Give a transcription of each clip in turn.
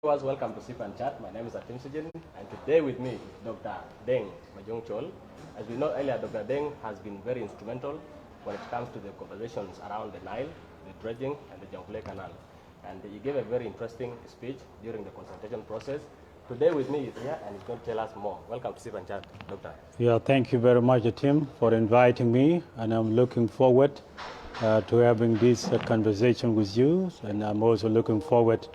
Viewers, welcome to Sip and Chat. My name is Atim Sujin, and today with me is Dr. Deng Majok Chol. As we know earlier, Dr. Deng has been very instrumental when it comes to the conversations around the Nile, the dredging, and the Jonglei Canal. And he gave a very interesting speech during the consultation process. Today with me is here, and he's going to tell us more. Welcome to Sip and Chat, Doctor. Yeah, thank you very much, Tim, for inviting me, and I'm looking forward to having this conversation with you, and I'm also looking forward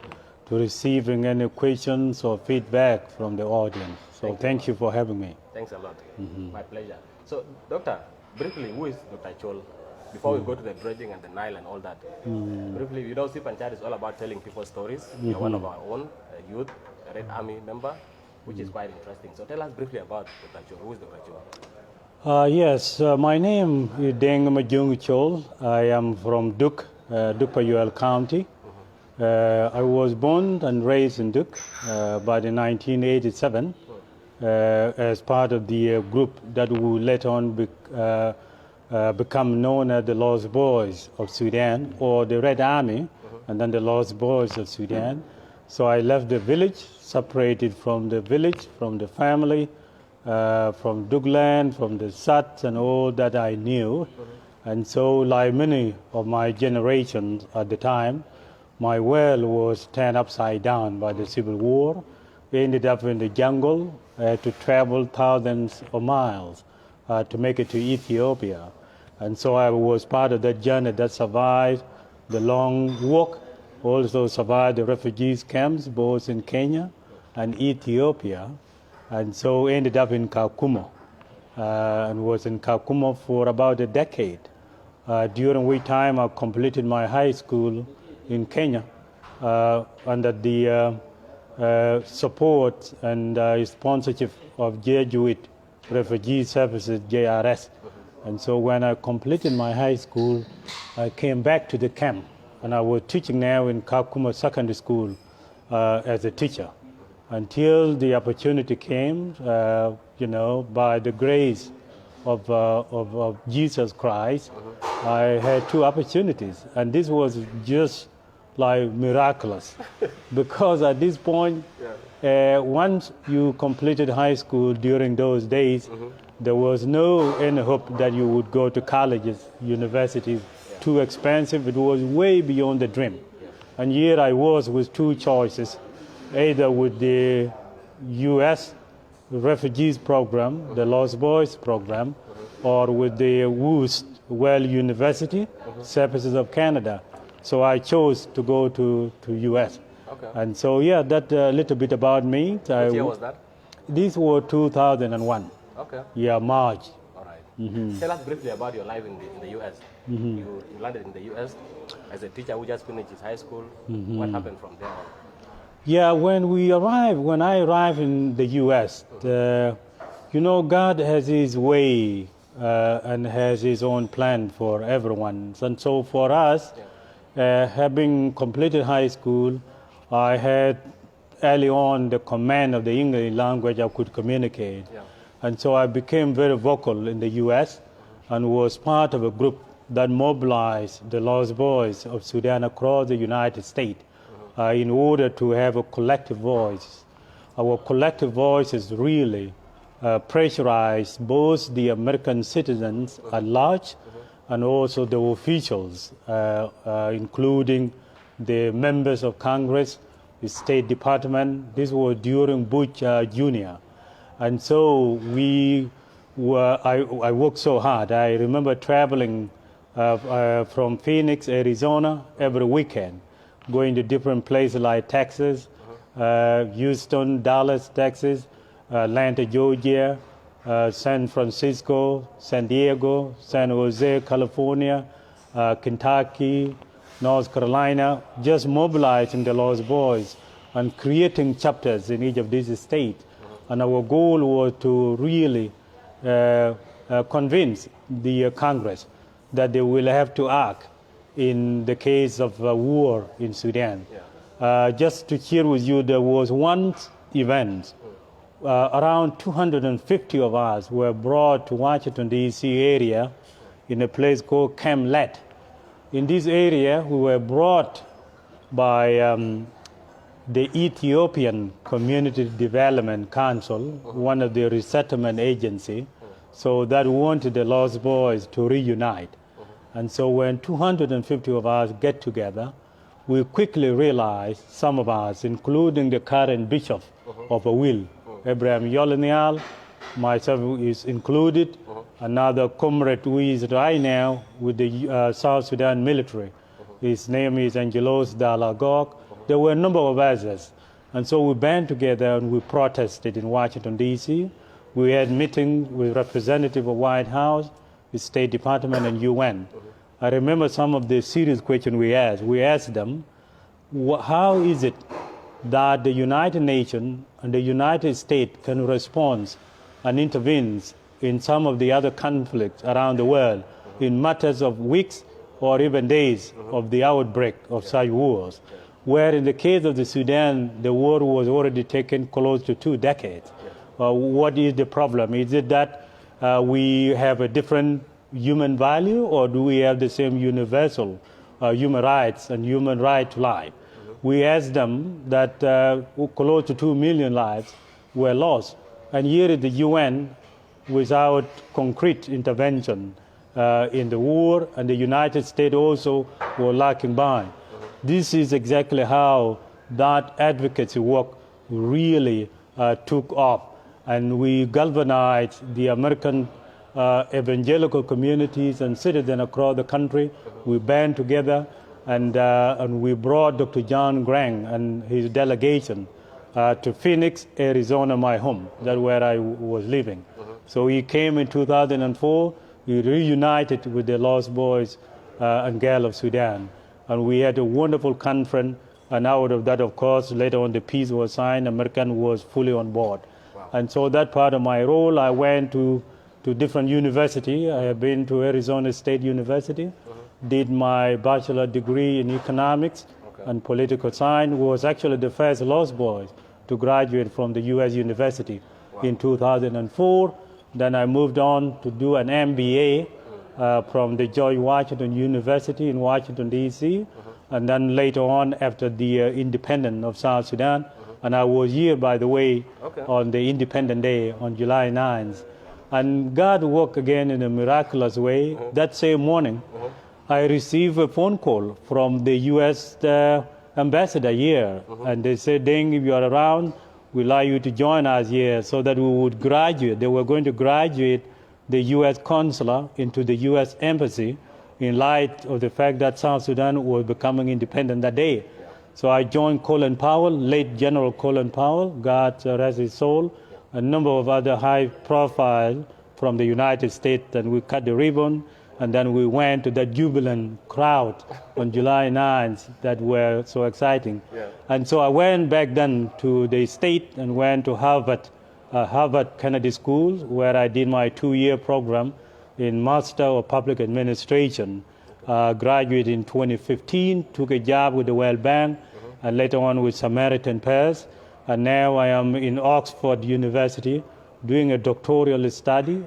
to receiving any questions or feedback from the audience. So thank you for having me. Thanks a lot. My pleasure. So, Doctor, briefly, who is Dr. Chol? Before we go to the dredging and the Nile and all that, briefly, you know, Sip and Chat is all about telling people stories. You're one of our own youth, a Red Army member, which is quite interesting. So tell us briefly about Dr. Chol. Who is Dr. Chol? Yes, my name is Deng Majok Chol. I am from Duk, Dukpayuel County. I was born and raised in Duk, but in 1987, as part of the group that would later on become known as the Lost Boys of Sudan, or the Red Army, and then the Lost Boys of Sudan. So I left the village, separated from the village, from the family, from Dugland, from the Sats and all that I knew. And so, like many of my generations at the time, my world was turned upside down by the civil war. We ended up in the jungle, to travel thousands of miles to make it to Ethiopia. And so I was part of that journey that survived the long walk, also survived the refugees camps, both in Kenya and Ethiopia. And so ended up in Kakumo, and was in Kakumo for about a decade, during which time I completed my high school in Kenya under the support and sponsorship of Jesuit Refugee Services, JRS. And so when I completed my high school, I came back to the camp, and I was teaching now in Kakumo Secondary School as a teacher, until the opportunity came, by the grace of Jesus Christ. I had two opportunities, and this was just like miraculous, because at this point, once you completed high school during those days, there was no any hope that you would go to colleges, universities, too expensive. It was way beyond the dream. And here I was with two choices, either with the U.S. refugees program, the Lost Boys program, or with the WUST, Well University Services of Canada. So I chose to go to U.S. Okay. And so, yeah, that a little bit about me. What year was that? This was 2001. Okay. Yeah, March. All right. Tell us briefly about your life in the U.S. You landed in the U.S. as a teacher who just finished his high school. What happened from there on? Yeah, when I arrived in the U.S., God has His way and has His own plan for everyone. And so for us, having completed high school, I had early on the command of the English language. I could communicate. Yeah. And so I became very vocal in the U.S. and was part of a group that mobilized the Lost Boys of Sudan across the United States in order to have a collective voice. Our collective voice is really pressurized both the American citizens at large and also the officials, including the members of Congress, the State Department. This was during Bush Jr. And so I worked so hard. I remember traveling from Phoenix, Arizona every weekend, going to different places like Texas, Houston, Dallas, Texas, Atlanta, Georgia, San Francisco, San Diego, San Jose, California, Kentucky, North Carolina, just mobilizing the Lost Boys and creating chapters in each of these states. And our goal was to really convince the Congress that they will have to act in the case of war in Sudan. Just to share with you, there was one event. Around 250 of us were brought to Washington, D.C. area in a place called Camp Let. In this area, we were brought by the Ethiopian Community Development Council, one of the resettlement agency, so that wanted the Lost Boys to reunite. And so when 250 of us get together, we quickly realized, some of us, including the current bishop of Awil, Abraham Yolanial, myself is included, another comrade who is right now with the South Sudan military. His name is Angelos Dalagog. There were a number of others. And so we band together and we protested in Washington, D.C. We had meetings with representatives of White House, the State Department, and UN. I remember some of the serious questions we asked. We asked them, how is it that the United Nations and the United States can respond and intervene in some of the other conflicts around the world in matters of weeks or even days of the outbreak of such wars, where in the case of the Sudan, the war was already taken close to 2 decades. What is the problem? Is it that we have a different human value, or do we have the same universal human rights and human right to life? We asked them that close to 2 million lives were lost. And here is the UN without concrete intervention in the war, and the United States also were lacking behind. This is exactly how that advocacy work really took off. And we galvanized the American evangelical communities and citizens across the country. We band together and we brought Dr. John Grang and his delegation to Phoenix, Arizona, my home. That's where I was living. So he came in 2004. We reunited with the Lost Boys and Girls of Sudan. And we had a wonderful conference. And out of that, of course, later on the peace was signed. American was fully on board. Wow. And so that part of my role, I went to different universities. I have been to Arizona State University, did my bachelor degree in economics and political science, was actually the first Lost Boys to graduate from the U.S. University in 2004. Then I moved on to do an MBA from the George Washington University in Washington, D.C., and then later on after the independence of South Sudan. And I was here, by the way, on the Independence Day on July 9th. And God worked again in a miraculous way. That same morning, I received a phone call from the U.S. ambassador here. And they said, Deng, if you are around, we'd like you to join us here so that we would graduate. They were going to graduate the U.S. consular into the U.S. embassy in light of the fact that South Sudan was becoming independent that day. So I joined Colin Powell, late General Colin Powell, God rest his soul, a number of other high profile from the United States, and we cut the ribbon, and then we went to that jubilant crowd on July 9th that were so exciting. And so I went back then to the state and went to Harvard Kennedy School, where I did my 2-year program in Master of Public Administration. Graduated in 2015, took a job with the World Bank, and later on with Samaritan Purse. And now I am in Oxford University doing a doctoral study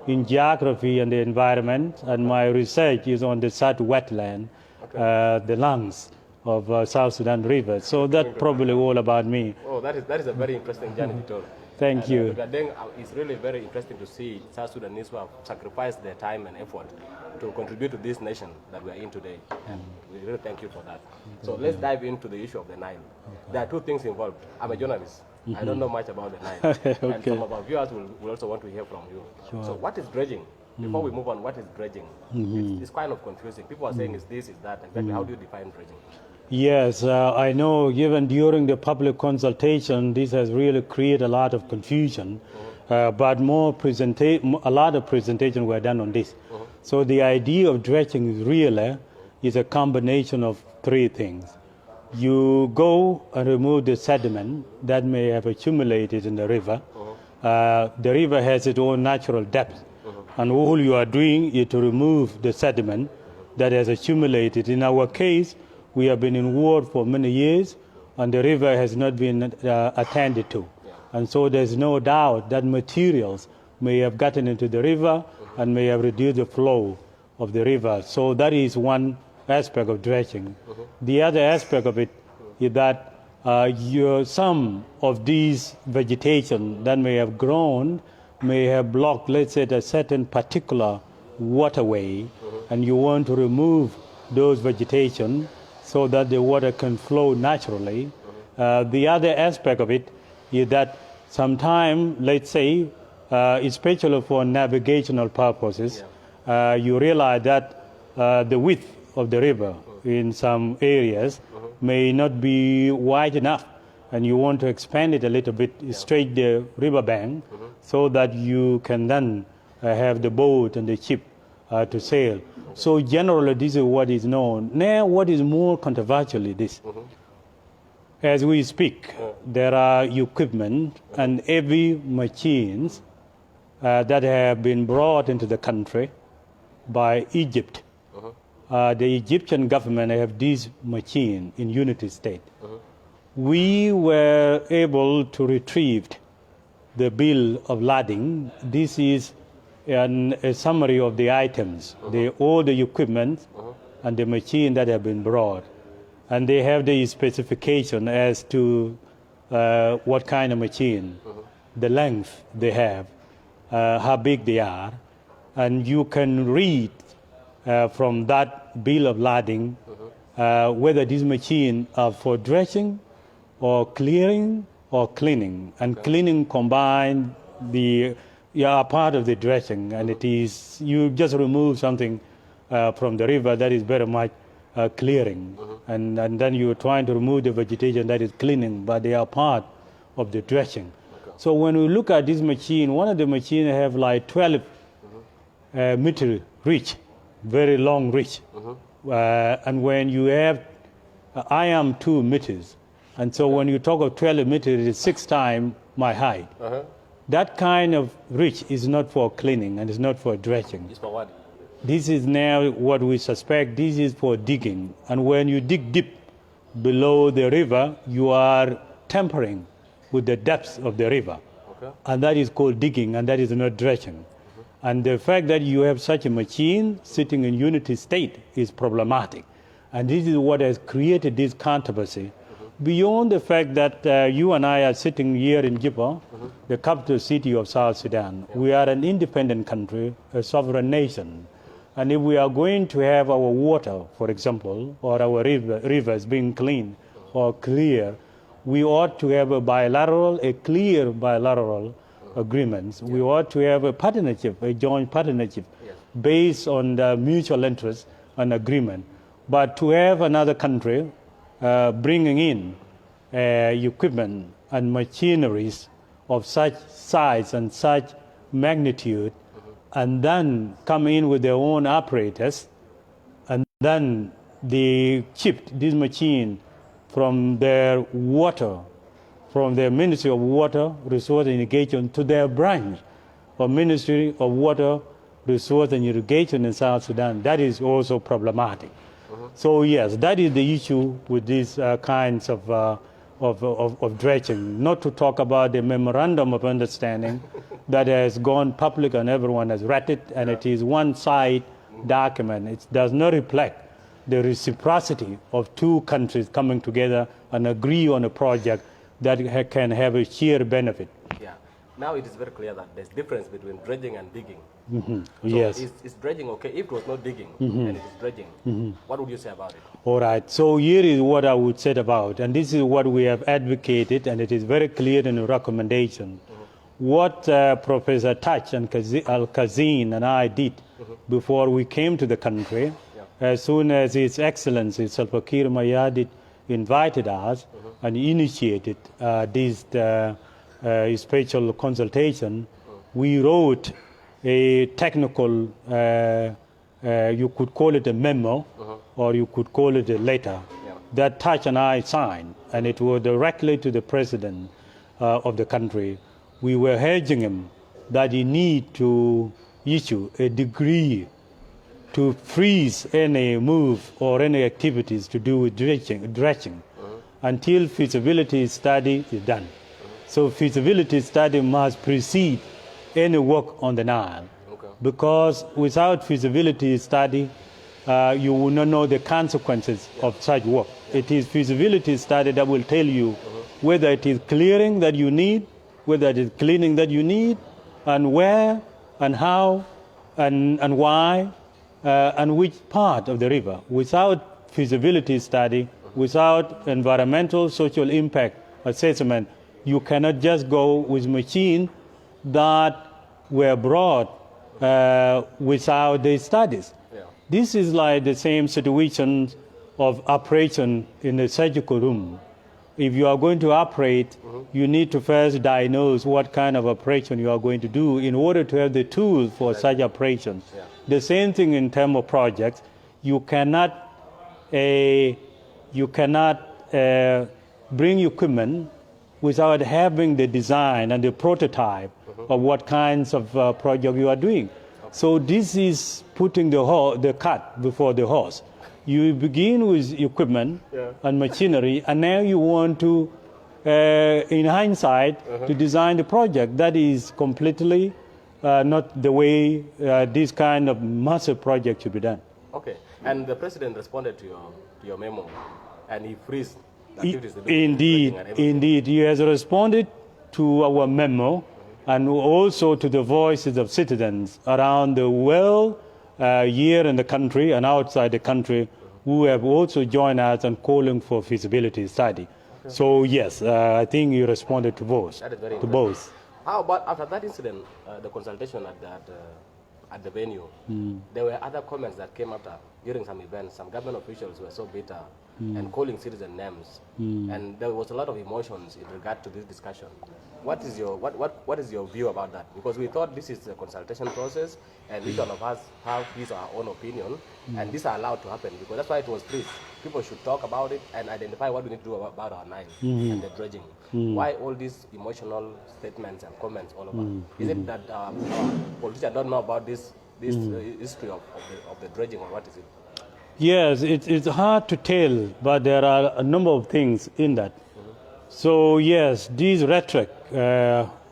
in geography and the environment, and my research is on the South wetland, the lungs of South Sudan River. So that's probably all about me. Oh, that is a very interesting journey to tell. Thank you. Deng, it's really very interesting to see South Sudanese who have sacrificed their time and effort to contribute to this nation that we are in today. And we really thank you for that. So let's dive into the issue of the Nile. There are 2 things involved. I'm a journalist. I don't know much about the Nile. And some of our viewers will also want to hear from you. Sure. So what is dredging? Before we move on, what is dredging? It's kind of confusing. People are saying it's this, it's that. Exactly, how do you define dredging? Yes, I know even during the public consultation, this has really created a lot of confusion, but a lot of presentations were done on this. So the idea of dredging is a combination of 3 things. You go and remove the sediment that may have accumulated in the river. The river has its own natural depth, and all you are doing is to remove the sediment that has accumulated. In our case, we have been in war for many years, and the river has not been attended to. And so there's no doubt that materials may have gotten into the river and may have reduced the flow of the river. So that is one aspect of dredging. The other aspect of it is that some of these vegetation that may have grown may have blocked, let's say, a certain particular waterway, and you want to remove those vegetation so that the water can flow naturally. The other aspect of it is that sometimes, let's say, especially for navigational purposes, you realize that the width of the river in some areas may not be wide enough, and you want to expand it a little bit, straight the riverbank, so that you can then have the boat and the ship to sail. So generally, this is what is known. Now, what is more controversial is this. As we speak, there are equipment and heavy machines that have been brought into the country by Egypt. The Egyptian government have this machine in Unity State. We were able to retrieve the bill of lading. This is a summary of the items, all the equipment and the machine that have been brought. And they have the specification as to what kind of machine, the length they have, how big they are. And you can read from that bill of lading whether these machines are for dredging or clearing or cleaning. And cleaning combined are part of the dredging, and it is, you just remove something from the river that is very much clearing, and then you're trying to remove the vegetation that is cleaning, but they are part of the dredging. So when we look at this machine, one of the machines have like 12 meter reach, very long reach. And when you have, I am 2 meters, and so when you talk of 12 meters, it is 6 times my height. That kind of reach is not for cleaning and it's not for dredging. It's for what? This is now what we suspect. This is for digging. And when you dig deep below the river, you are tampering with the depths of the river. And that is called digging, and that is not dredging. And the fact that you have such a machine sitting in Unity State is problematic. And this is what has created this controversy. Beyond the fact that you and I are sitting here in Juba, the capital city of South Sudan, we are an independent country, a sovereign nation. And if we are going to have our water, for example, or our rivers being clean or clear, we ought to have a clear bilateral agreements. We ought to have a partnership, a joint partnership, based on the mutual interest and agreement. But to have another country bringing in equipment and machineries of such size and such magnitude, and then come in with their own operators, and then they shipped this machine from their water, from their Ministry of Water, Resource and Irrigation to their branch of Ministry of Water, Resource and Irrigation in South Sudan. That is also problematic. So yes, that is the issue with these kinds of dredging. Not to talk about the memorandum of understanding that has gone public and everyone has read it, and it is one-side document. It does not reflect the reciprocity of two countries coming together and agree on a project that can have a shared benefit. Yeah. Now it is very clear that there's difference between dredging and digging. So yes. Is dredging okay? If it was not digging and it is dredging, what would you say about it? All right. So here is what I would say about, and this is what we have advocated, and it is very clear in the recommendation. What Professor Touch and Al-Kazin and I did before we came to the country, as soon as His Excellency Salva Kiir Mayardit invited us and initiated this special consultation, we wrote a technical, you could call it a memo, or you could call it a letter, that Touch and I signed, and it was directly to the president of the country. We were urging him that he need to issue a decree to freeze any move or any activities to do with dredging until feasibility study is done. So feasibility study must precede any work on the Nile, because without feasibility study, you will not know the consequences of such work. It is feasibility study that will tell you whether it is clearing that you need, whether it is cleaning that you need, and where, and how, and why, and which part of the river. Without feasibility study, without environmental social impact assessment, you cannot just go with machines that were brought without the studies. Yeah. This is like the same situation of operation in the surgical room. If you are going to operate, you need to first diagnose what kind of operation you are going to do in order to have the tools for such operations. Yeah. The same thing in terms of projects. You cannot bring equipment without having the design and the prototype of what kinds of project you are doing. So this is putting the cart before the horse. You begin with equipment and machinery, and now you want to, in hindsight, to design the project. That is completely not the way this kind of massive project should be done. Okay, and the president responded to your memo, and he freezed activities. Indeed, he has responded to our memo and also to the voices of citizens around the world, here in the country and outside the country, who have also joined us in calling for feasibility study. Okay. So yes, I think you responded to both. That is very to both. How about after that incident, the consultation at the venue? There were other comments that came after during some events. Some government officials were so bitter and calling citizen names, and there was a lot of emotions in regard to this discussion. What is your view about that? Because we thought this is a consultation process, and each one of us have his or her own opinion, and these are allowed to happen because that's why it was freeze. People should talk about it and identify what we need to do about our Nile and the dredging. Why all these emotional statements and comments all over? Is it that our politicians don't know about this history of the dredging, or what is it? Yes, it's hard to tell, but there are a number of things in that. So yes, this rhetoric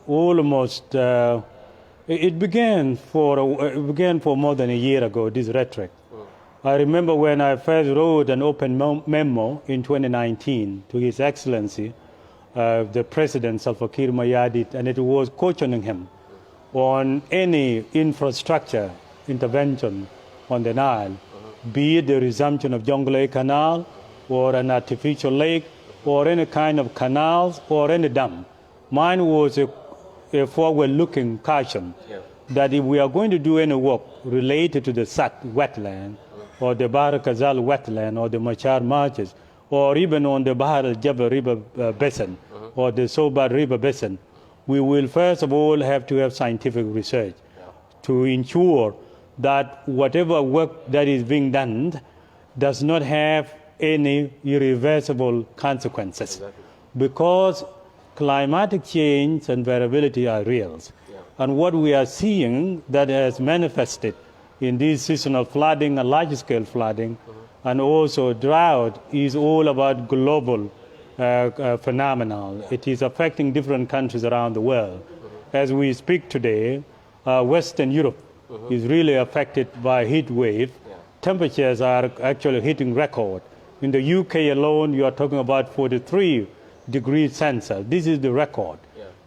almost it began for more than a year ago. This rhetoric. I remember when I first wrote an open memo in 2019 to His Excellency, the President Salva Kiir Mayardit, and it was cautioning him on any infrastructure intervention on the Nile, be it the resumption of Jonglei Canal or an artificial lake or any kind of canals or any dam. Mine was a forward-looking caution that if we are going to do any work related to the Sat wetland or the Bahar Kazal wetland or the Machar marshes or even on the Bahar al-Jabal river basin or the Sobat river basin, we will first of all have to have scientific research to ensure that whatever work that is being done does not have any irreversible consequences. Exactly. Because climatic change and variability are real. And what we are seeing that has manifested in this seasonal flooding and large-scale flooding and also drought is all about global phenomenon. It is affecting different countries around the world. As we speak today, Western Europe is really affected by heat wave. Temperatures are actually hitting record. In the UK alone, you are talking about 43 degrees Celsius. This is the record.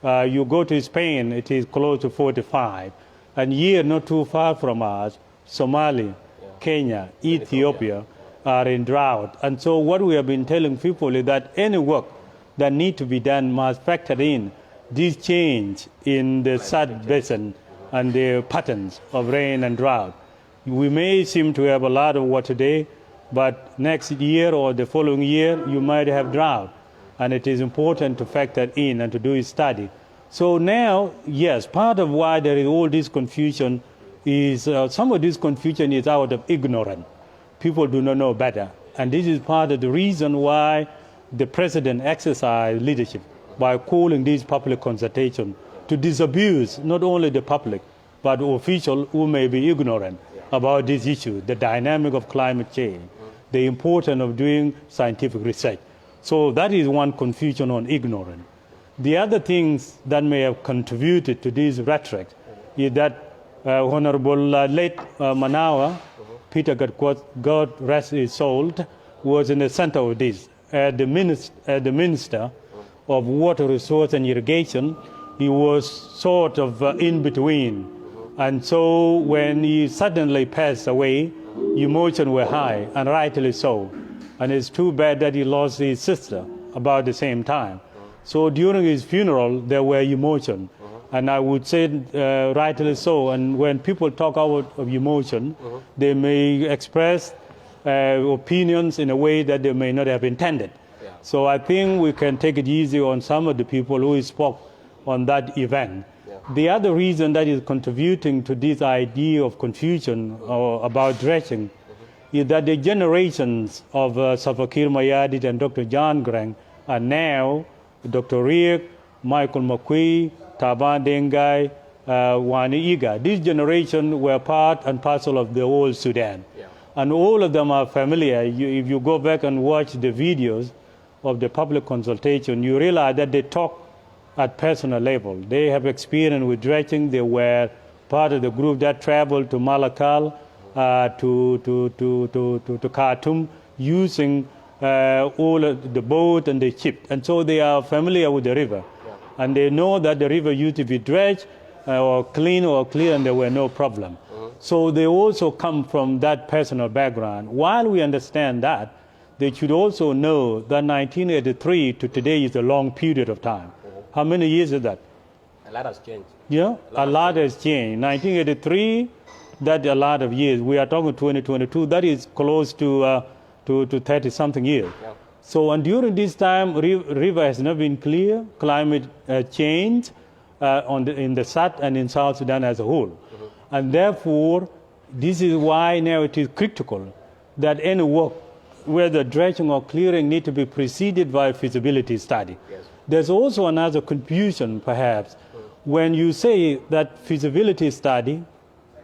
You go to Spain, it is close to 45. And here, not too far from us, Somalia, Kenya, Ethiopia are in drought. And so what we have been telling people is that any work that needs to be done must factor in this change in the Sad basin and the patterns of rain and drought. We may seem to have a lot of water today, but next year or the following year, you might have drought. And it is important to factor in and to do a study. So now, yes, part of why there is all this confusion is some of this confusion is out of ignorance. People do not know better. And this is part of the reason why the president exercised leadership by calling this public consultation to disabuse not only the public, but officials who may be ignorant about this issue, the dynamic of climate change, the importance of doing scientific research. So that is one confusion on ignorance. The other things that may have contributed to this rhetoric is that Honorable late Manawa Peter, God rest his soul, was in the center of this. The minister of Water Resource and Irrigation, he was sort of in between. And so when he suddenly passed away, emotions were high, and rightly so. And it's too bad that he lost his sister about the same time. So during his funeral, there were emotions. And I would say rightly so. And when people talk out of emotion, they may express opinions in a way that they may not have intended. Yeah. So I think we can take it easy on some of the people who spoke on that event. Yeah. The other reason that is contributing to this idea of confusion about dredging is that the generations of Salva-Kiir Mayardit and Dr. John Greng are now Dr. Riek, Michael McQueen, Taban Dengai, Wani Iga. This generation were part and parcel of the whole Sudan. Yeah. And all of them are familiar. If you go back and watch the videos of the public consultation, you realize that they talk at personal level. They have experience with dredging. They were part of the group that traveled to Malakal, to Khartoum, using all of the boat and the ship. And so they are familiar with the river. Yeah. And they know that the river used to be dredged or clean or clear, and there were no problem. So they also come from that personal background. While we understand that, they should also know that 1983 to today is a long period of time. How many years is that? A lot has changed. Yeah, a lot has changed. 1983, that's a lot of years. We are talking 2022. That is close to 30-something years. Yeah. So, and during this time, river has not been clear. Climate change in the South and in South Sudan as a whole. And therefore, this is why now it is critical that any work, whether dredging or clearing, need to be preceded by a feasibility study. Yes. There's also another confusion, perhaps, when you say that feasibility study,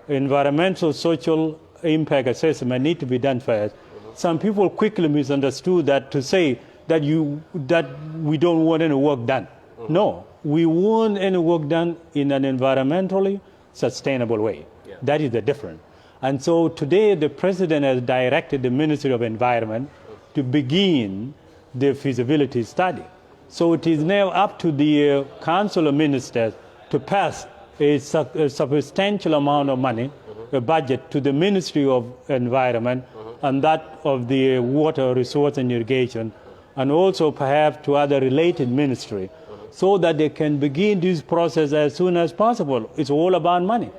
environmental, social impact assessment need to be done first. Some people quickly misunderstood that to say that we don't want any work done. No, we want any work done in an environmentally sustainable way. Yeah. That is the difference. And so today the President has directed the Ministry of Environment to begin the feasibility study. So it is now up to the Council of Ministers to pass a substantial amount of money, a budget, to the Ministry of Environment and that of the Water Resource and Irrigation, and also perhaps to other related ministries, so that they can begin this process as soon as possible. It's all about money.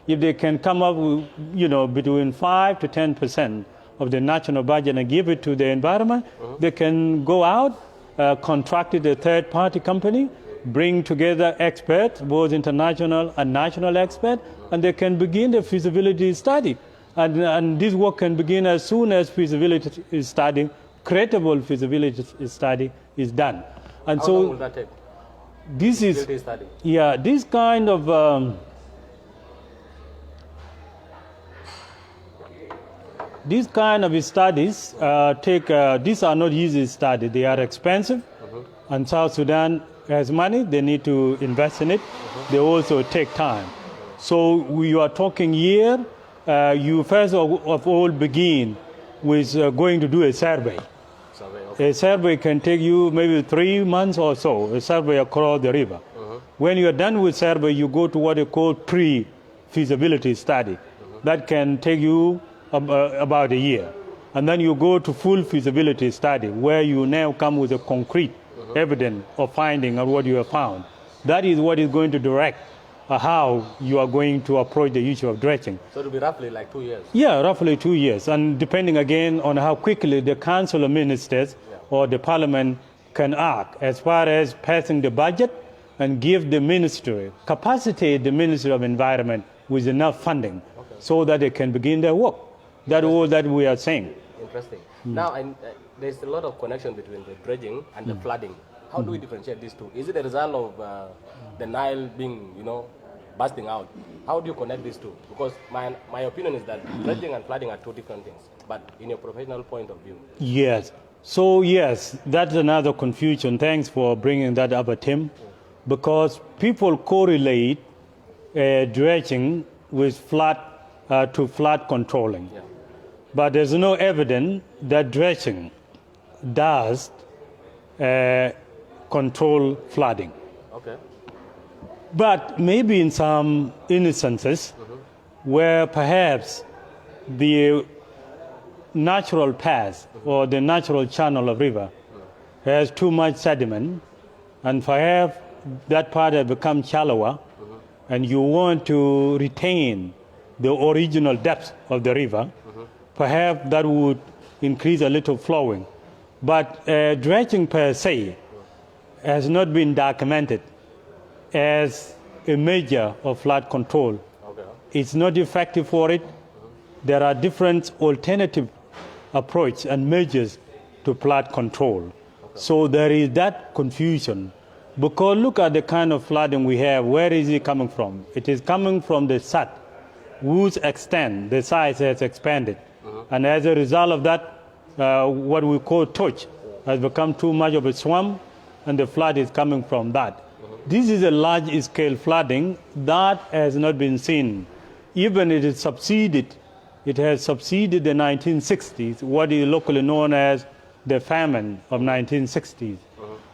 If they can come up with, between 5 to 10% of the national budget and give it to the environment, they can go out, contract a third-party company, bring together experts, both international and national experts, and they can begin the feasibility study. And this work can begin as soon as feasibility study, credible feasibility study is done. And How long will that take? This is, study. Yeah, this kind of studies these are not easy studies. They are expensive, and South Sudan has money. They need to invest in it. They also take time. So we are talking here. You first of all begin with going to do a survey. Okay. A survey can take you maybe 3 months or so, a survey across the river. When you are done with survey, you go to what you call pre-feasibility study. That can take you about a year. And then you go to full feasibility study, where you now come with a concrete evidence of finding of what you have found. That is what is going to direct how you are going to approach the issue of dredging. So it will be roughly like 2 years? Yeah, roughly 2 years. And depending again on how quickly the Council of Ministers or the Parliament can act as far as passing the budget and give the ministry, capacitate the Ministry of Environment with enough funding so that they can begin their work. That's all that we are saying. Interesting. Now, there's a lot of connection between the dredging and the flooding. How do we differentiate these two? Is it a result of the Nile being, busting out? How do you connect these two? Because my opinion is that dredging and flooding are two different things, but in your professional point of view. Yes. So, yes, that's another confusion. Thanks for bringing that up, Tim, because people correlate dredging with flood controlling. Yeah. but there's no evidence that dredging does control flooding. Okay. But maybe in some instances where perhaps the natural path or the natural channel of river has too much sediment, and perhaps that part has become shallower, and you want to retain the original depth of the river, perhaps that would increase a little flowing. But dredging per se has not been documented as a measure of flood control. Okay. It's not effective for it. There are different alternative approach and measures to flood control. Okay. So there is that confusion. Because look at the kind of flooding we have. Where is it coming from? It is coming from the Sat, whose extent, the size has expanded. And as a result of that, what we call touch has become too much of a swamp, and the flood is coming from that. This is a large-scale flooding that has not been seen. Even it has succeeded the 1960s, what is locally known as the famine of 1960s.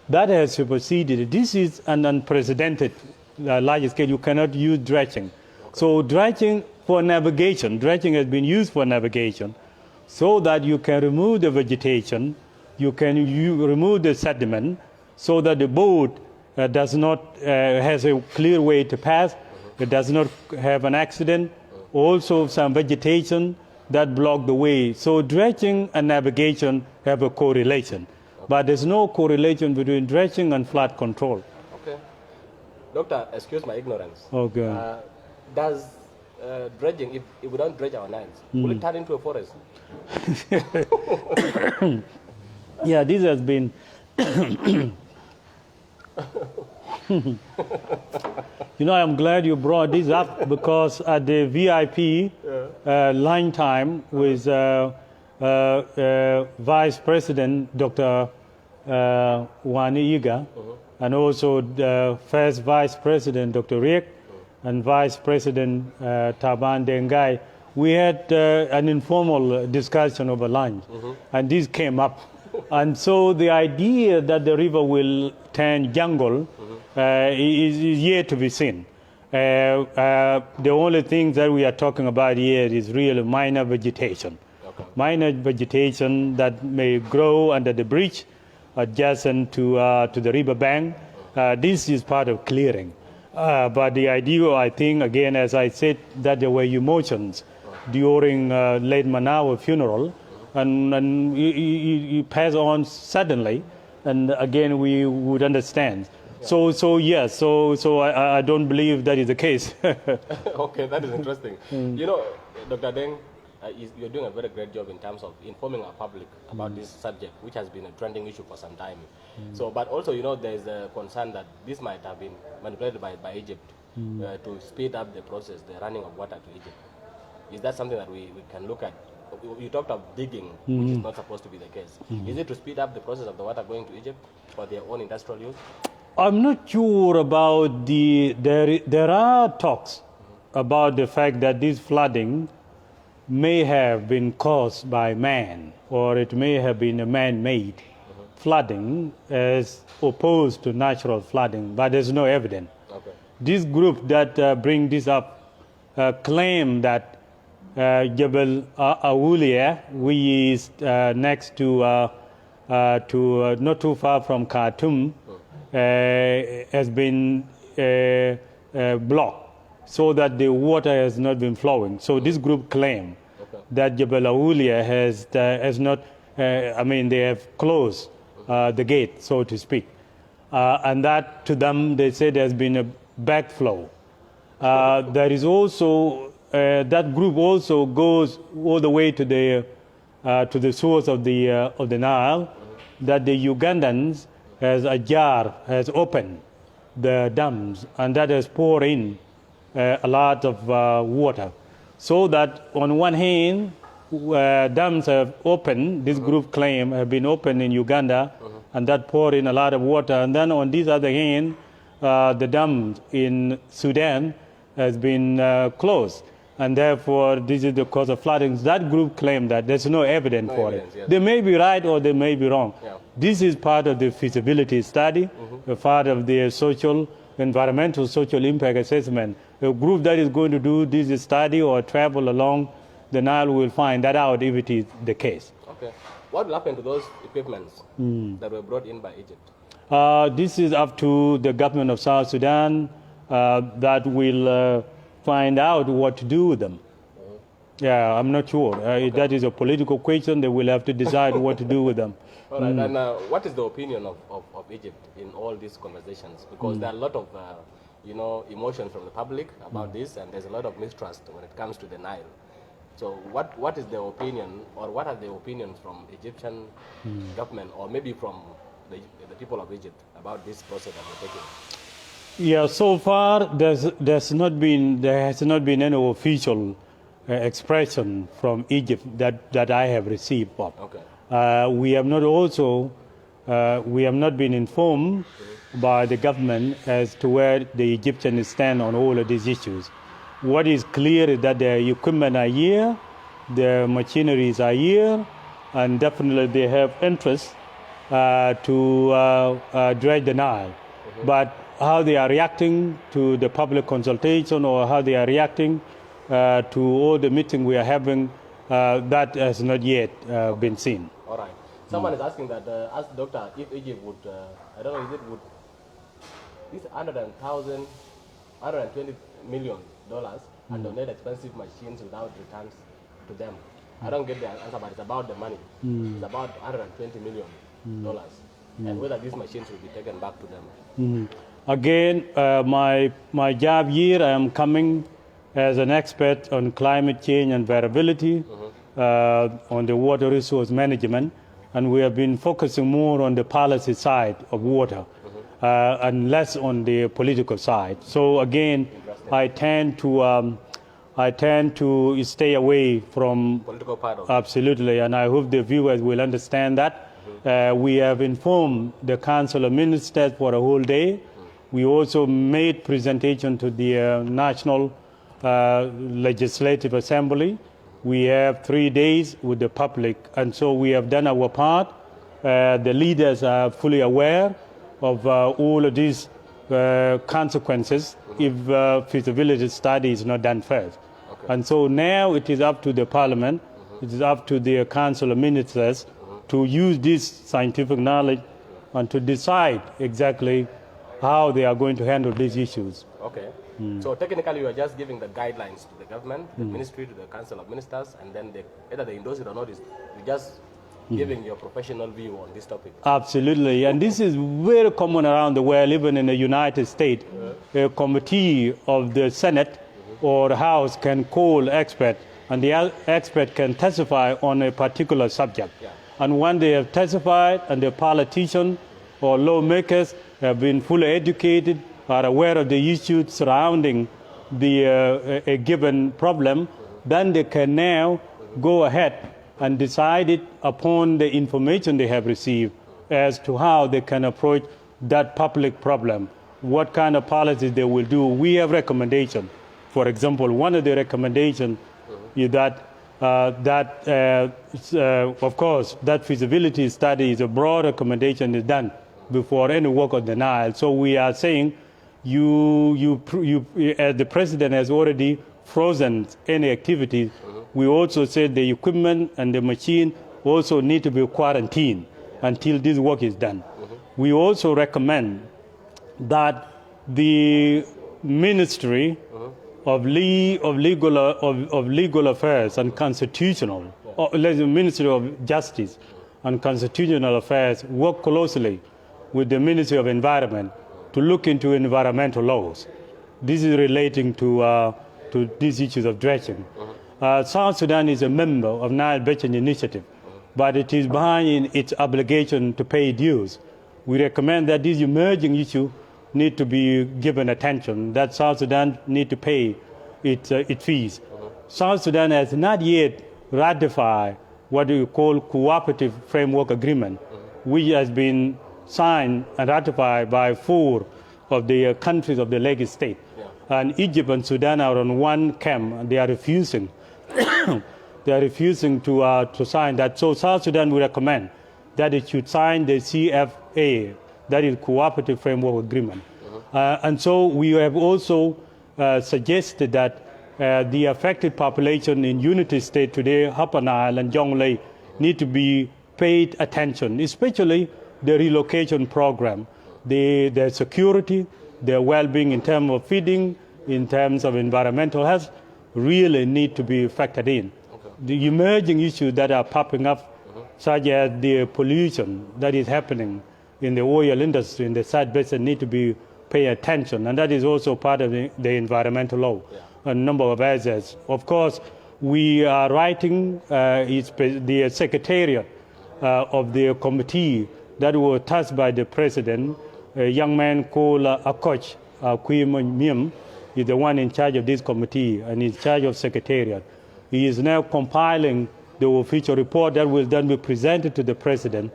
That has superseded. This is an unprecedented large scale. You cannot use dredging. Okay. So dredging for navigation, dredging has been used for navigation so that you can remove the vegetation, you can remove the sediment so that the boat does not has a clear way to pass, it does not have an accident, also some vegetation that block the way. So dredging and navigation have a correlation. But there's no correlation between dredging and flood control. Okay. Doctor, excuse my ignorance. Okay. Does dredging, if we don't dredge our lands, will it turn into a forest? Yeah, this has been... You know, I'm glad you brought this up because at the VIP line time with Vice President Dr. Wani Iga, and also the first Vice President Dr. Riek, and Vice President Taban Dengai, we had an informal discussion over lunch, and this came up. And so the idea that the river will turn jungle is yet to be seen. The only thing that we are talking about here is really minor vegetation. Okay. Minor vegetation that may grow under the bridge adjacent to the river bank. This is part of clearing. But the idea, I think, again, as I said, that there were emotions during late Manawa funeral, and you pass on suddenly, and again we would understand. Yeah. So I don't believe that is the case. Okay, that is interesting. You know, Dr. Deng, you're doing a very great job in terms of informing our public about this subject, which has been a trending issue for some time. So, but also, you know, there's a concern that this might have been manipulated by Egypt to speed up the process, the running of water to Egypt. Is that something that we can look at? You talked of digging, which is not supposed to be the case. Is it to speed up the process of the water going to Egypt for their own industrial use? I'm not sure about there are talks about the fact that this flooding may have been caused by man, or it may have been a man-made flooding as opposed to natural flooding, but there's no evidence. Okay. This group that bring this up claim that Jebel Awulia, which is next to not too far from Khartoum, has been blocked so that the water has not been flowing. So this group claim that Jebel Awulia has not, they have closed the gate, so to speak. And that to them, they say there's been a backflow. There is also, that group also goes all the way to the source of the Nile, that the Ugandans has opened the dams, and that has poured in a lot of water. So that on one hand, dams have opened, this group claim have been opened in Uganda, and that poured in a lot of water. And then on this other hand, the dams in Sudan has been closed. and therefore this is the cause of flooding. That group claimed that there's no evidence for it. Yes. They may be right or they may be wrong. Yeah. This is part of the feasibility study, part of the environmental social impact assessment. A group that is going to do this study or travel along the Nile will find that out if it is the case. Okay. What will happen to those equipments that were brought in by Egypt? This is up to the government of South Sudan that will find out what to do with them. Yeah, I'm not sure. That is a political question. They will have to decide what to do with them. All right, and what is the opinion of Egypt in all these conversations? Because there are a lot of, emotion from the public about this, and there's a lot of mistrust when it comes to the Nile. So what is the opinion, or what are the opinions from Egyptian government, or maybe from the people of Egypt about this process that we're taking? Yeah, so far there has not been any official expression from Egypt that I have received, Bob. Okay. We have not been informed by the government as to where the Egyptians stand on all of these issues. What is clear is that their equipment are here, their machineries are here, and definitely they have interest to dredge the Nile. But how they are reacting to the public consultation or how they are reacting to all the meeting we are having, that has not yet been seen. All right. Someone is asking that, ask the doctor if Egypt would, I don't know, is it would, this $120 million and donate expensive machines without returns to them. I don't get the answer, but it's about the money. It's about $120 million. And whether these machines will be taken back to them. Again, my job here, I am coming as an expert on climate change and variability, on the water resource management, and we have been focusing more on the policy side of water and less on the political side. So again, I tend to stay away from political part of absolutely, and I hope the viewers will understand that. We have informed the Council of Ministers for a whole day. We also made presentation to the National Legislative Assembly. We have 3 days with the public, and so we have done our part. The leaders are fully aware of all of these consequences if feasibility study is not done first. Okay. And so now it is up to the Parliament, it is up to the Council of Ministers to use this scientific knowledge and to decide exactly how they are going to handle these issues. Okay. So technically, you are just giving the guidelines to the government, the ministry, to the Council of Ministers, and then either they endorse it or not. You're just giving your professional view on this topic. Absolutely, and this is very common around the world, even in the United States. A committee of the Senate or House can call experts, and the expert can testify on a particular subject. Yeah. And when they have testified, and the politicians or lawmakers have been fully educated, are aware of the issues surrounding a given problem, then they can now go ahead and decide it upon the information they have received as to how they can approach that public problem, what kind of policies they will do. We have recommendations. For example, one of the recommendations is that, of course, that feasibility study is a broad recommendation is done before any work on the Nile. So we are saying, the president has already frozen any activities. We also said the equipment and the machine also need to be quarantined until this work is done. We also recommend that the Ministry of Legal Affairs and Constitutional, or the Ministry of Justice and Constitutional Affairs work closely with the Ministry of Environment to look into environmental laws. This is relating to these issues of dredging. South Sudan is a member of Nile Basin Initiative, but it is behind its obligation to pay dues. We recommend that these emerging issues need to be given attention, that South Sudan need to pay its fees. South Sudan has not yet ratified what we call cooperative framework agreement, which has been signed and ratified by 4 of the countries of the Lake State. and Egypt and Sudan are on one camp, and they are refusing. They are refusing to sign that. So South Sudan would recommend that it should sign the CFA, that is Cooperative Framework Agreement. And so we have also suggested that the affected population in Unity State today, Upper Nile and Jonglei, need to be paid attention, especially the relocation program, their security, their well-being in terms of feeding, in terms of environmental health, really need to be factored in. Okay. The emerging issues that are popping up, such as the pollution that is happening in the oil industry in the South Basin, need to be paid attention, and that is also part of the environmental law. Yeah. A number of aspects. Of course, we are writing the secretariat of the committee that was tasked by the president, a young man called Akoch Miem, is the one in charge of this committee and in charge of secretariat. He is now compiling the official report that will then be presented to the president,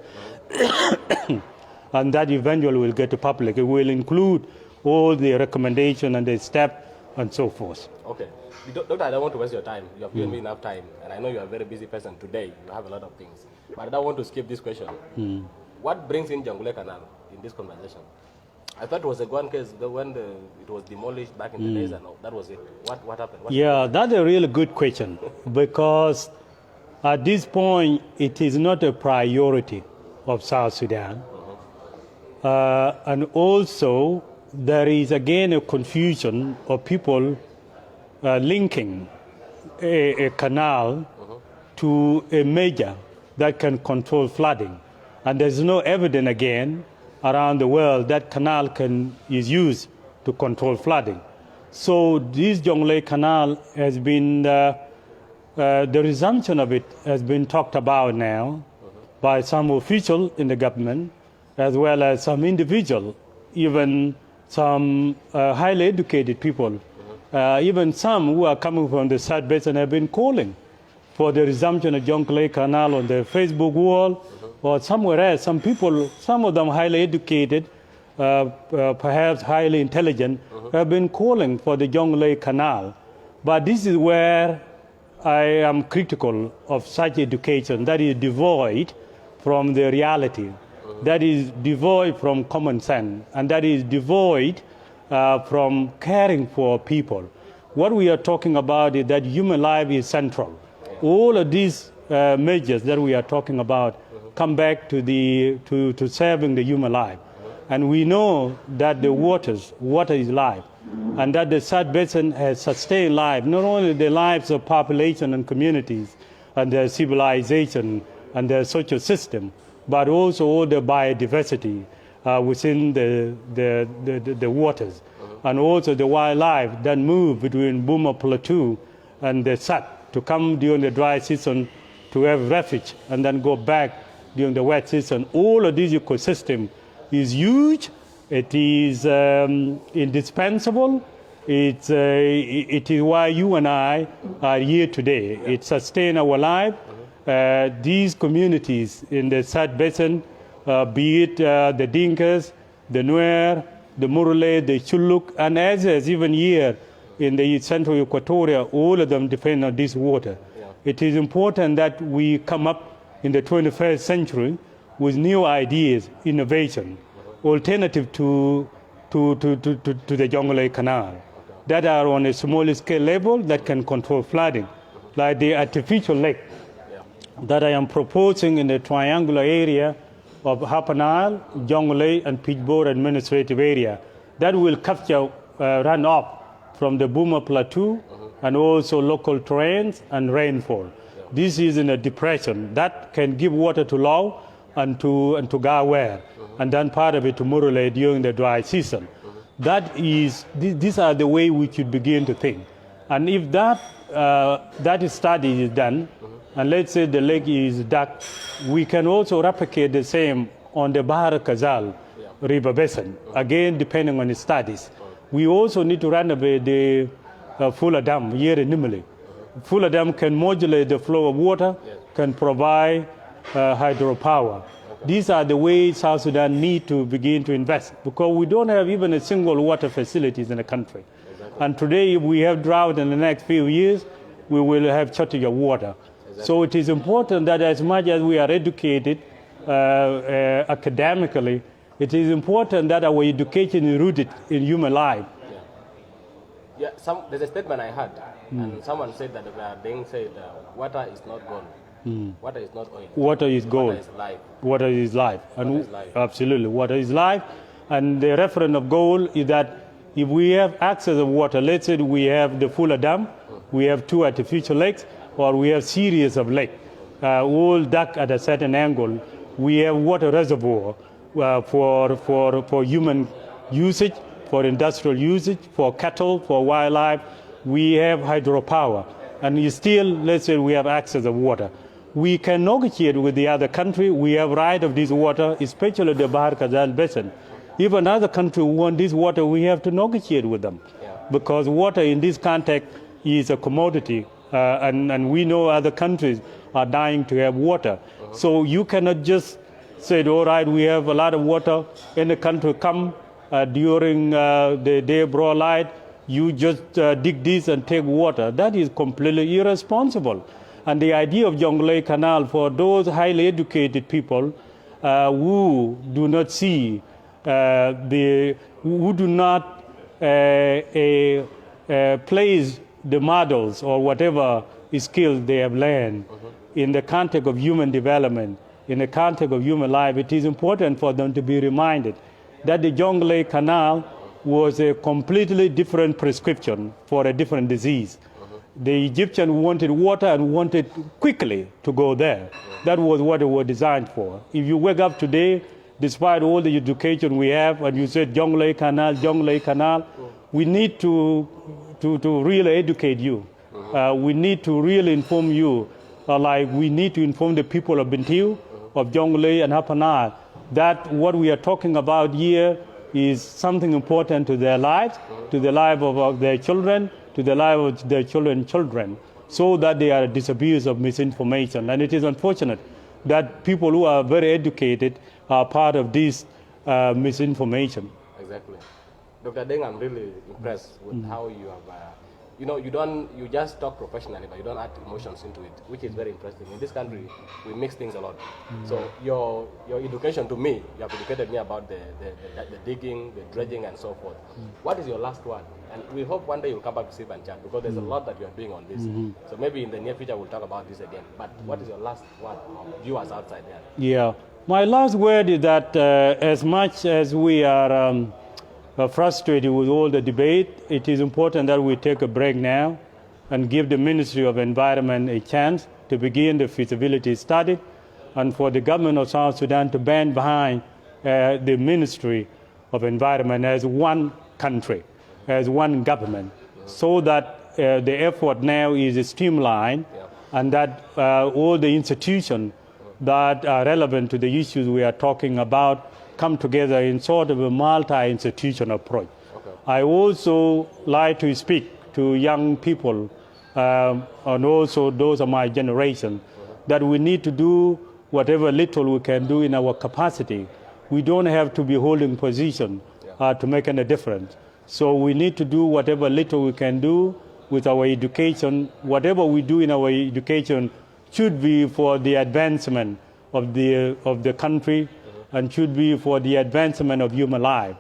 and that eventually will get to public. It will include all the recommendations and the steps and so forth. Okay. Doctor, I don't want to waste your time. You have given me enough time, and I know you are a very busy person today. You have a lot of things. But I don't want to skip this question. What brings in Jonglei Canal in this conversation? I thought it was a one case when it was demolished back in the days, and that was it. What happened? That's a really good question, because at this point, it is not a priority of South Sudan. And also, there is again a confusion of people linking a canal to a measure that can control flooding. And there's no evidence again around the world that canal is used to control flooding. So this Jonglei Canal has been, the resumption of it has been talked about now by some officials in the government, as well as some individuals, even some highly educated people, even some who are coming from the South Basin have been calling for the resumption of Jonglei Canal on the Facebook wall or somewhere else. Some people, some of them highly educated, perhaps highly intelligent, have been calling for the Jonglei Canal. But this is where I am critical of such education that is devoid from the reality, that is devoid from common sense, and that is devoid from caring for people. What we are talking about is that human life is central. All of these measures that we are talking about come back to serving the human life. And we know that the water is life, and that the South Basin has sustained life, not only the lives of population and communities and their civilization and their social system, but also all the biodiversity within the waters, and also the wildlife that move between Buma Plateau and the South to come during the dry season to have refuge and then go back during the wet season. All of this ecosystem is huge. It is indispensable. It is why you and I are here today. It sustains our life. These communities in the South Basin, be it the Dinkas, the Nuer, the Murle, the Chuluk, and as even here in the central Equatoria, all of them depend on this water. Yeah. It is important that we come up in the 21st century with new ideas, innovation, alternative to the Jonglei Canal, that are on a small scale level that can control flooding, like the artificial lake that I am proposing in the triangular area of Upper Nile, Jonglei, and Pittsburgh administrative area, that will capture runoff from the Buma Plateau and also local terrains and rainfall. This is in a depression that can give water to Law and to Gawer, and then part of it to Murule during the dry season. These are the way we should begin to think. And if that study is done, and let's say the lake is dug, we can also replicate the same on the Bahar Kazal river basin, again depending on the studies. We also need to renovate the Fuller Dam here in Nimili. Fuller Dam can modulate the flow of water, can provide hydropower. These are the ways South Sudan need to begin to invest, because we don't have even a single water facilities in the country. And today, if we have drought in the next few years, we will have shortage of water. Exactly. So it is important that as much as we are educated academically, it is important that our education is rooted in human life. Yeah, there's a statement I heard, and someone said that Deng said, water is not gold. Water is not oil. Water is gold. Water is life. Water is life. And water is life. Absolutely, water is life. And the reference of gold is that if we have access of water, let's say we have the Fuller Dam, we have 2 artificial lakes, or we have series of lakes, all dug at a certain angle, we have water reservoir for human usage, for industrial usage, for cattle, for wildlife. We have hydropower. And still, let's say we have access of water. We can negotiate with the other country. We have right of this water, especially the Bahar Khazal Basin. If another country wants this water, we have to negotiate with them. Because water in this context is a commodity. And we know other countries are dying to have water. So you cannot just say, all right, we have a lot of water in the country, come during the day broad light, you just dig this and take water. That is completely irresponsible. And the idea of Jonglei Canal for those highly educated people who do not see, who do not place the models or whatever skills they have learned in the context of human development, in the context of human life, it is important for them to be reminded that the Jonglei Canal was a completely different prescription for a different disease. The Egyptians wanted water and wanted quickly to go there. That was what it was designed for. If you wake up today, despite all the education we have, and you said Jonglei Canal, we need to really educate you. We need to really inform you, like we need to inform the people of Bentiu, of Jonglei and Upper Nile, that what we are talking about here is something important to their lives, to the life of their children, to the life of their children's children, so that they are disabused of misinformation. And it is unfortunate that people who are very educated are part of this misinformation. Exactly. Dr. Deng, I'm really impressed with how you have, you just talk professionally, but you don't add emotions into it, which is very interesting. In this country, we mix things a lot. So your education, to me, you have educated me about the digging, the dredging, and so forth. What is your last one? And we hope one day you'll come back to sit and chat, because there's a lot that you are doing on this. So maybe in the near future we'll talk about this again. But what is your last one of viewers outside there? Yeah, my last word is that as much as we are frustrated with all the debate, it is important that we take a break now and give the Ministry of Environment a chance to begin the feasibility study, and for the government of South Sudan to stand behind the Ministry of Environment as one country, as one government, so that the effort now is streamlined, and that all the institutions that are relevant to the issues we are talking about come together in sort of a multi-institutional approach. I also like to speak to young people and also those of my generation that we need to do whatever little we can do in our capacity. We don't have to be holding position to make any difference. So we need to do whatever little we can do with our education. Whatever we do in our education should be for the advancement of the country, and should be for the advancement of human life.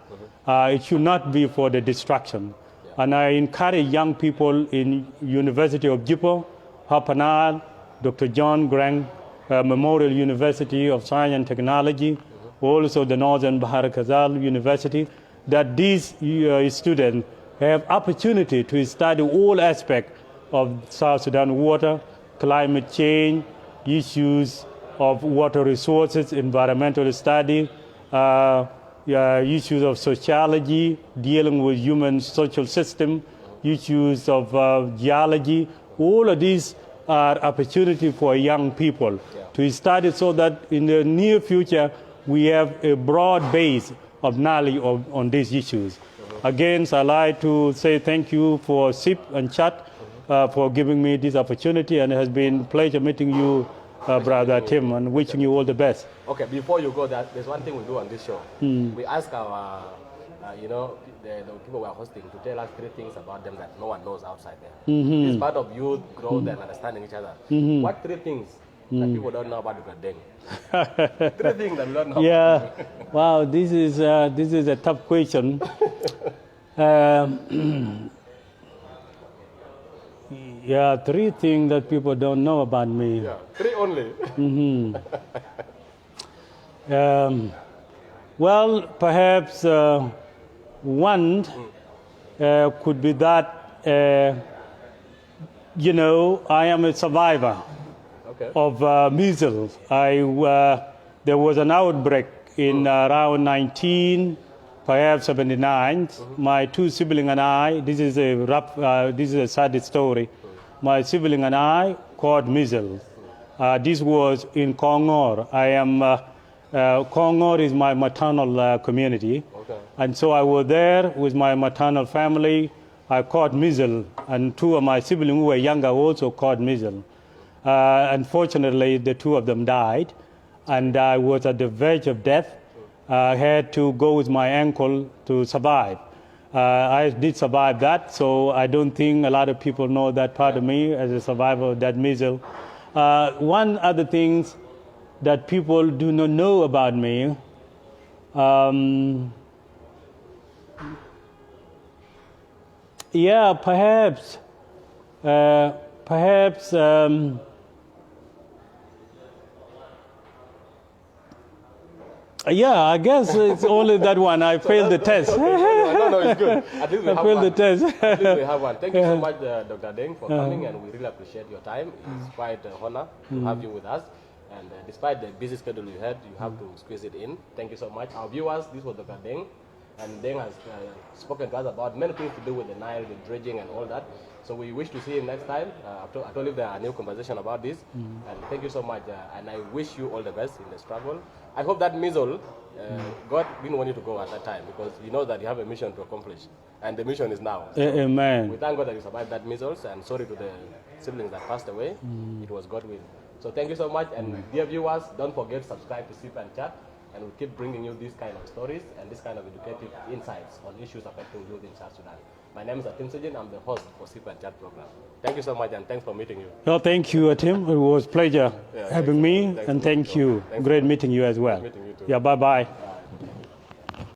It should not be for the destruction. And I encourage young people in University of Jipo, Upper Nile, Dr. John Grant Memorial University of Science and Technology, also the Northern Bahar Khazal University, that these students have opportunity to study all aspects of South Sudan water, climate change, issues of water resources, environmental study, issues of sociology, dealing with human social system, issues of geology. All of these are opportunity for young people to study, so that in the near future we have a broad base of knowledge on these issues. Again, I'd like to say thank you for SIP and chat for giving me this opportunity, and it has been a pleasure meeting you, Brother Tim, and wishing you all the best. Okay, before you go, there's one thing we do on this show. We ask our you know, the people we are hosting to tell us 3 things about them that no one knows outside there. It's part of youth growth and understanding each other. What 3 things that people don't know about the Deng? 3 things that we don't know. Yeah, wow, this is a tough question. Yeah, 3 things that people don't know about me. Yeah, 3 only. Well, perhaps one could be that, you know, I am a survivor of measles. There was an outbreak in around 79. My 2 siblings and I, this is a sad story. My sibling and I caught measles. This was in Kongor. Kongor is my maternal community. And so I was there with my maternal family. I caught measles, and 2 of my siblings who were younger also caught measles. Unfortunately, the 2 of them died, and I was at the verge of death. I had to go with my uncle to survive. I did survive that, so I don't think a lot of people know that part of me as a survivor of that measles. One other thing that people do not know about me, yeah, perhaps, yeah, I guess it's only that one. I failed the test. No, it's good. At least we I have failed one. the test. At least we have one. Thank you so much, Dr. Deng, for coming, and we really appreciate your time. It's quite an honor to have you with us. And despite the busy schedule you had, you have to squeeze it in. Thank you so much. Our viewers, this was Dr. Deng. And Deng has spoken to us about many things to do with the Nile, the dredging and all that. So we wish to see him next time. I told him there are new conversation about this. And thank you so much. And I wish you all the best in the struggle. I hope that measles, God didn't want you to go at that time, because you know that you have a mission to accomplish. And the mission is now. So Amen. we thank God that you survived that measles, and sorry to the siblings that passed away. It was God will. So thank you so much. And dear viewers, don't forget to subscribe to Sip and Chat. And we'll keep bringing you these kind of stories and this kind of educative insights on issues affecting youth in South Sudan. My name is Atim Sejin. I'm the host for Sip and Chat program. Thank you so much, and thanks for meeting you. Well, thank you, Atim. It was a pleasure having me, and thank you. Great meeting you as well. Meeting you too. Yeah, bye-bye.